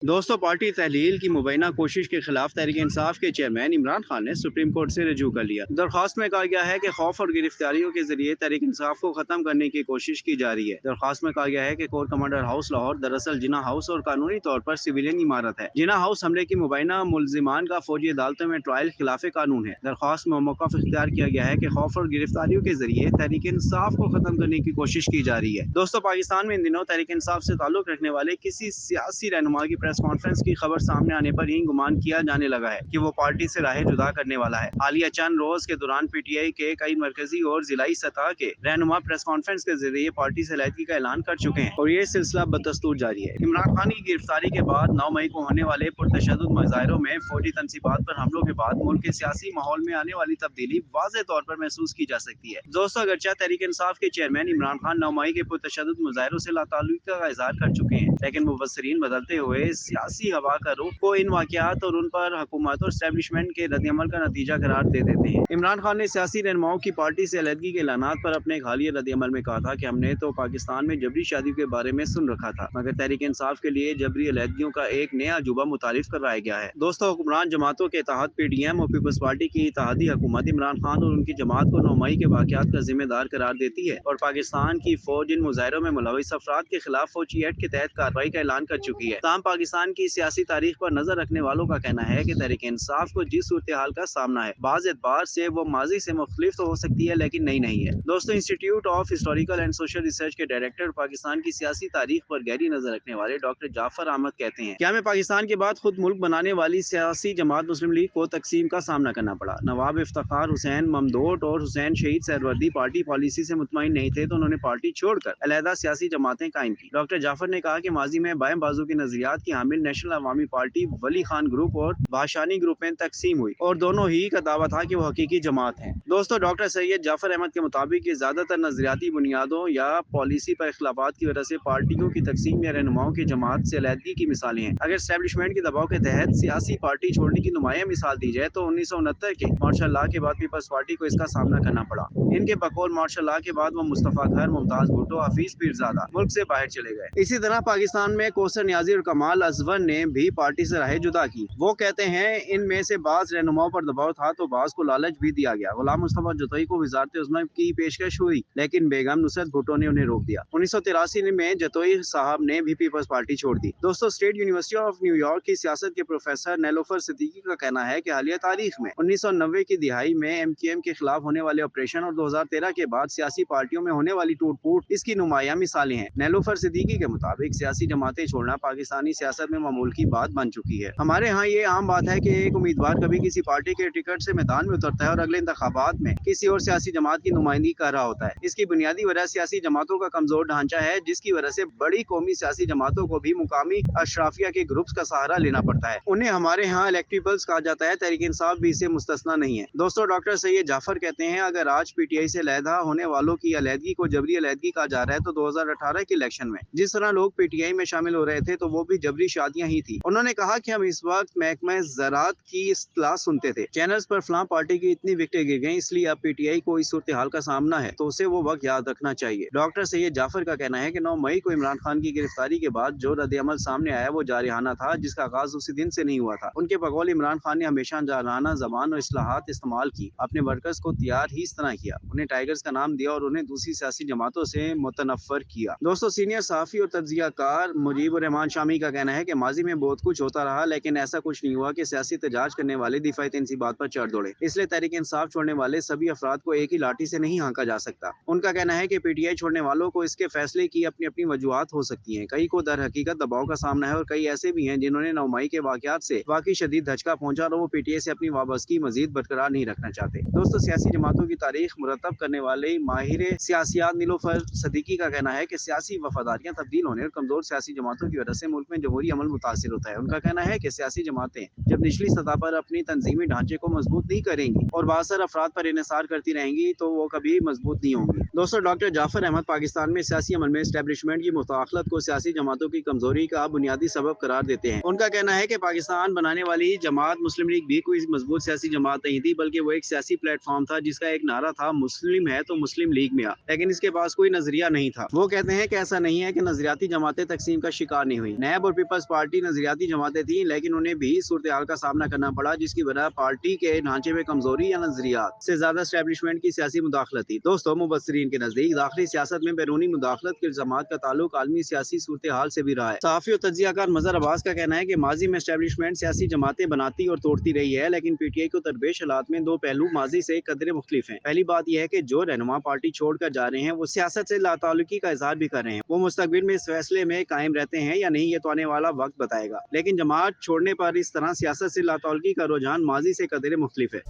दोस्तों, पार्टी तहलील की मुबैना कोशिश के खिलाफ तहरीक इंसाफ के चेयरमैन इमरान खान ने सुप्रीम कोर्ट से रजू कर लिया। दरख्वास्त में कहा गया है कि खौफ और गिरफ्तारियों के जरिए तहरीक इंसाफ को खत्म करने की कोशिश की जा रही है। दरख्वास्त में कहा गया है कि कोर कमांडर हाउस लाहौर दरअसल जिना हाउस और कानूनी तौर पर सिविलियन इमारत है। जिना हाउस हमले की मुबैना मुलजिमान का फौजी अदालतों में ट्रायल खिलाफ कानून है। दरख्वास्त में मौक़िफ़ इख्तियार किया गया है कि खौफ और गिरफ्तारियों के जरिए तहरीक इंसाफ को खत्म करने की कोशिश की जा रही है। दोस्तों, पाकिस्तान में इन दिनों तहरीक इंसाफ से ताल्लुक रखने वाले किसी सियासी रहनुमा की प्रेस कॉन्फ्रेंस की खबर सामने आने पर ही गुमान किया जाने लगा है कि वो पार्टी से राहें जुदा करने वाला है। हालिया चंद रोज के दौरान पीटीआई के कई मरकजी और जिलाई सतह के रहनुमा प्रेस कॉन्फ्रेंस के जरिए पार्टी से अलहदगी का ऐलान कर चुके हैं और ये सिलसिला बदस्तूर जारी है। इमरान खान की गिरफ्तारी के बाद 9 मई को होने वाले पुरतशद्दुद मुजाहिरों में फौजी तनसीबात पर हमलों के बाद मुल्क के सियासी माहौल में आने वाली तब्दीली वाज़ेह तौर पर महसूस की जा सकती है। दोस्तों, अगरचे तहरीक इंसाफ के चेयरमैन इमरान खान 9 मई के पुरतशद्दुद मुजाहिरों से लाताल्लुकी का इजहार कर चुके हैं, लेकिन मुबस्सिरीन बदलते हुए सियासी हवा का रुख को इन वाक़यात और उन पर हुकूमत और एस्टेब्लिशमेंट के रद्दअमल का नतीजा करार दे देते हैं। इमरान खान ने सियासी रहनुमाओं की पार्टी से अलहदगी के ऐलानात पर अपने एक हालिया रद्दअमल में कहा था कि हमने तो पाकिस्तान में जबरी शादियों के बारे में सुन रखा था, मगर तहरीक इंसाफ के लिए जबरी अलहदगियों का एक नया अजूबा मुतारिफ करवाया गया है। दोस्तों, हुक्मरान जमातों के तहत पीडीएम और पीपल्स पार्टी की इत्तेहादी हुकूमत इमरान खान और उनकी जमात को 9 मई के वाक़यात का जिम्मेदार करार देती है और पाकिस्तान की फौज इन मुजाहिरों में मुलविस अफराद के खिलाफ फौजी एक्ट के तहत कार्रवाई का ऐलान कर चुकी है। ताहम पाकिस्तान की सियासी तारीख पर नजर रखने वालों का कहना है कि तहरीक इंसाफ को जिस सूरत हाल का सामना है, बाज़ एतबार से वो माजी से मुख्तलिफ तो हो सकती है, लेकिन नई नहीं है। दोस्तों, institute of historical and social research के डायरेक्टर पाकिस्तान की सियासी तारीख पर गहरी नजर रखने वाले डॉक्टर जाफर अहमद कहते हैं कि हमें पाकिस्तान के बाद खुद मुल्क बनाने वाली सियासी जमात मुस्लिम लीग को तकसीम का सामना करना पड़ा। नवाब इफ्तिखार हुसैन ममदोट और हुसैन शहीद सहरवर्दी पार्टी पॉलिसी से मुतमईन नहीं थे, तो उन्होंने पार्टी छोड़कर अलहदा सियासी जमातें कायम की। डॉक्टर जाफर ने कहा कि माजी में बाएं बाजू के नजरियात की हामिल नेशनल अवामी पार्टी वली खान ग्रुप और भाषानी ग्रुप में तकसीम हुई और दोनों ही का दावा था कि वो हकीकी जमात है। दोस्तों, डॉक्टर सैयद जाफर अहमद के मुताबिक ये ज्यादातर नजरियाती बुनियादों या पॉलिसी पर इख्तलाफात की वजह से पार्टियों की तकसीम या रहनुमाओं की जमात से अलहदगी की मिसालें हैं। अगर एस्टेब्लिशमेंट के दबाव के तहत सियासी पार्टी छोड़ने की नुमाया मिसाल दी जाए तो 1969 के मार्शल लॉ के बाद पीपल्स पार्टी को इसका सामना करना पड़ा। इनके बकौल मार्शल लॉ के बाद वो मुस्तफा घर, मुमताज भुट्टो, हफीज पीरजादा मुल्क से बाहर चले गए। इसी तरह पाकिस्तान में कौसर नियाजी और कमाल अजवर ने भी पार्टी से राहें जुदा की। वो कहते हैं इनमें से बाज रहनुमाओं पर दबाव था तो बाज को लालच भी दिया गया। गुलाम मुस्तफा जतोई को वजारत उज़्मा की पेशकश हुई, लेकिन बेगम नुसरत भुट्टो ने उन्हें रोक दिया। 1983 में जतोई साहब ने भी पीपल्स पार्टी छोड़ दी। दोस्तों, स्टेट यूनिवर्सिटी ऑफ न्यूयॉर्क की सियासत के प्रोफेसर नेलोफर सिद्दीकी का कहना है कि हालिया तारीख में 1990 की दिहाई में एमक्यूएम के खिलाफ होने वाले ऑपरेशन और 2013 के बाद सियासी पार्टियों में होने वाली टूट फूट इसकी नुमाया मिसालें हैं। नेलोफर सिद्दीकी के मुताबिक सियासी जमातें छोड़ना पाकिस्तानी सियासत में मामूल की बात बन चुकी है। हमारे यहाँ ये आम बात है कि एक उम्मीदवार कभी किसी पार्टी के टिकट से मैदान में उतरता है और अगले इंतखाबात में किसी और सियासी जमात की नुमाइंदगी कर रहा होता है। इसकी बुनियादी वजह सियासी जमातों का कमजोर ढांचा है, जिसकी वजह से बड़ी कौमी सियासी जमातों को भी मुकामी अशराफिया के ग्रुप्स का सहारा लेना पड़ता है। उन्हें हमारे यहाँ इलेक्टेबल्स कहा जाता है। तहरीक इंसाफ भी इससे मुस्तस्ना नहीं है। दोस्तों, डॉक्टर सैयद जाफर कहते हैं अगर आज पीटीआई से अलहदा होने वालों की अलहदगी को जबरी अलहदगी कहा जा रहा है तो 2018 के इलेक्शन में जिस तरह लोग पीटीआई में शामिल हो रहे थे तो वो भी जबरी शादियां ही थी। उन्होंने कहा कि हम इस वक्त महकमा ज़राअत की इस्तिलाह सुनते थे, चैनल्स पर फलां पार्टी की इतनी विकेटें गिर गई, इसलिए अब पीटीआई को इस सूरत हाल का सामना है तो उसे वो वक्त याद रखना चाहिए। डॉक्टर सैयद जाफर का कहना है कि 9 मई को इमरान खान की गिरफ्तारी के बाद जो रद्दअमल सामने आया वो जारहाना था, जिसका आगाज उसी दिन से नहीं हुआ था। उनके बकौल इमरान खान ने हमेशा जारहाना जबान और इस्लाहात इस्तेमाल की, अपने वर्कर्स को तैयार ही इस तरह किया, उन्हें टाइगर्स का नाम दिया और उन्हें दूसरी सियासी जमातों से मुतनफर किया। दोस्तों, सीनियर सहाफी और तज्जियाकार मुजीबुर रहमान शामी का कहना है कि माजी में बहुत कुछ होता रहा, लेकिन ऐसा कुछ नहीं हुआ कि सियासी तजाज करने वाले दिफाई तनसीबात पर चढ़ दौड़े। इसलिए तहरीक इंसाफ छोड़ने वाले सभी अफराद को एक ही लाठी से नहीं हाँका जा सकता। उनका कहना है कि पीटीआई छोड़ने वालों को इसके फैसले की अपनी अपनी वजूहात हो सकती हैं। कई को दर हकीकत दबाव का सामना है और कई ऐसे भी हैं जिन्होंने 9 मई के वाकयात से वाकई शदीद धचका पहुंचा और वो पीटीआई से अपनी वाबस्तगी मजीद बरकरार नहीं रखना चाहते। दोस्तों, सियासी जमातों की तारीख मुरतब करने वाले माहिर सियासियात नीलोफर सदीकी का कहना है कि सियासी वफादारियां तब्दील होने और कमजोर सियासी जमातों की वजह से मुल्क में जमहूरी अमल मुतासिर होता है। उनका कहना है कि सियासी जमातें जब निचली सतह पर अपनी तंजीमी ढांचे को मजबूत नहीं करेंगी और बासर अफराद पर इन्हिसार करती रहेंगी तो वो कभी मजबूत नहीं होंगी। दोस्तों, डॉक्टर जाफर अहमद पाकिस्तान में सियासी अमल में एस्टेब्लिशमेंट की मुदाखलत को सियासी जमातों की कमजोरी का बुनियादी सबब करार देते हैं। उनका कहना है कि पाकिस्तान बनाने वाली जमात मुस्लिम लीग भी कोई मजबूत सियासी जमात नहीं थी, बल्कि वो एक सियासी प्लेटफॉर्म था जिसका एक नारा था, मुस्लिम है तो मुस्लिम लीग में आ। लेकिन इसके पास कोई नजरिया नहीं था। वो कहते हैं कि ऐसा नहीं है कि नजरियाती जमातें तकसीम का शिकार नहीं हुई। नैब और पीपल्स पार्टी नजरियाती जमातें थी, लेकिन उन्हें भी सूरत हाल का सामना करना पड़ा, जिसकी वजह पार्टी के ढांचे में कमजोरी या नजरियात से ज्यादा एस्टेब्लिशमेंट की सियासी मुदाखलत थी। दोस्तों, मुबस्सिरीन के नजदीक दाखिली सियासत में बैरूनी मुदाखलत के इल्जामात का ताल्लुक आलमी सियासी सूरत हाल से भी रहा है। सहाफी और तज्जियाकार मजहर अब्बास का कहना है कि माजी में एस्टेब्लिशमेंट सियासी जमातें बनाती और तोड़ती रही है, लेकिन पीटीआई को दरपेश हालात में दो पहलू माजी से कदरे मुख्तलिफ हैं। पहली बात यह है कि जो रहनुमा पार्टी छोड़कर जा रहे हैं वो सियासत से लाताल्लुकी का इजहार भी कर रहे हैं। वो मुस्तकबिल में इस फैसले में कायम रहते हैं या नहीं, ये तो आने वाला वक्त बताएगा। लेकिन जमात छोड़ने पर इस तरह सियासत से लाताल्लुकी का रुझान माजी से कदरे मुख्तलिफ है।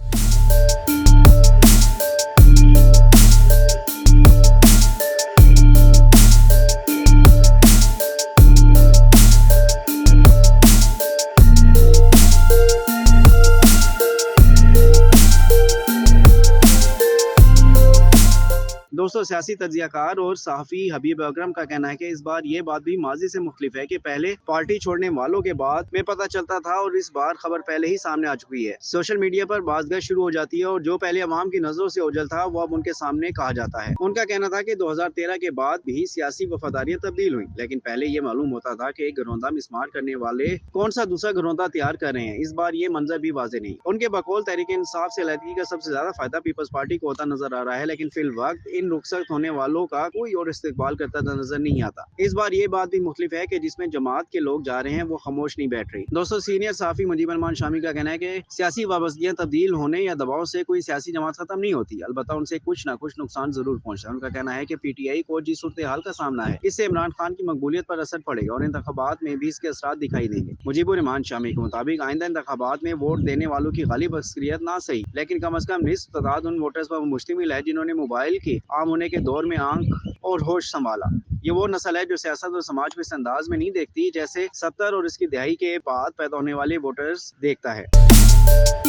दोस्तों, सियासी तज्जियाकार और सहाफ़ी हबीब अकरम का कहना है कि इस बार ये बात भी माजी से मुख्तलिफ है कि पहले पार्टी छोड़ने वालों के बाद में पता चलता था और इस बार खबर पहले ही सामने आ चुकी है। सोशल मीडिया पर बाज़गश्त शुरू हो जाती है और जो पहले अवाम की नजरों से ओझल था वो अब उनके सामने कहा जाता है। उनका कहना था कि 2013 के बाद भी सियासी वफादारियां तब्दील हुई, लेकिन पहले ये मालूम होता था कि एक घरौंदा मिसमार करने वाले कौन सा दूसरा घरौंदा तैयार कर रहे हैं। इस बार ये मंजर भी वाज़ेह नहीं। उनके बकौल तहरीक इंसाफ से अलहदगी का सबसे ज्यादा फायदा पीपल्स पार्टी को होता नजर आ रहा है, लेकिन फिल वक्त इन रुखसत होने वालों का कोई और इस्तेकबाल करता नजर नहीं आता। इस बार ये बात भी मुख्तलिफ है कि जिसमें जमात के लोग जा रहे हैं वो खामोश नहीं बैठ रही। दोस्तों, सीनियर सहाफी मुजीब रहमान शामी का कहना है कि सियासी वाबस्तगियां तब्दील होने या दबाव से कोई सियासी जमात खत्म नहीं होती, अलबत्ता उनसे कुछ ना कुछ नुकसान जरूर पहुंचता है। उनका कहना है कि पीटीआई को जिस सूरत हाल का सामना है इससे इमरान खान की मकबूलियत पर असर पड़ेगा और इंतखाबात में भी इसके असरात दिखाई देंगे। मुजीब रहमान शामी के मुताबिक आइंदा इंतखाबात में वोट देने वालों की गालिब अक्सरियत ना सही, लेकिन कम अज कम निस्फ तादाद उन वोटर्स पर मुश्तमिल है जिन्होंने मोबाइल के आम होने के दौर में आंख और होश संभाला। ये वो नस्ल है जो सियासत और समाज को इस अंदाज में नहीं देखती जैसे 70 और इसकी दहाई के बाद पैदा होने वाले वोटर्स देखता है।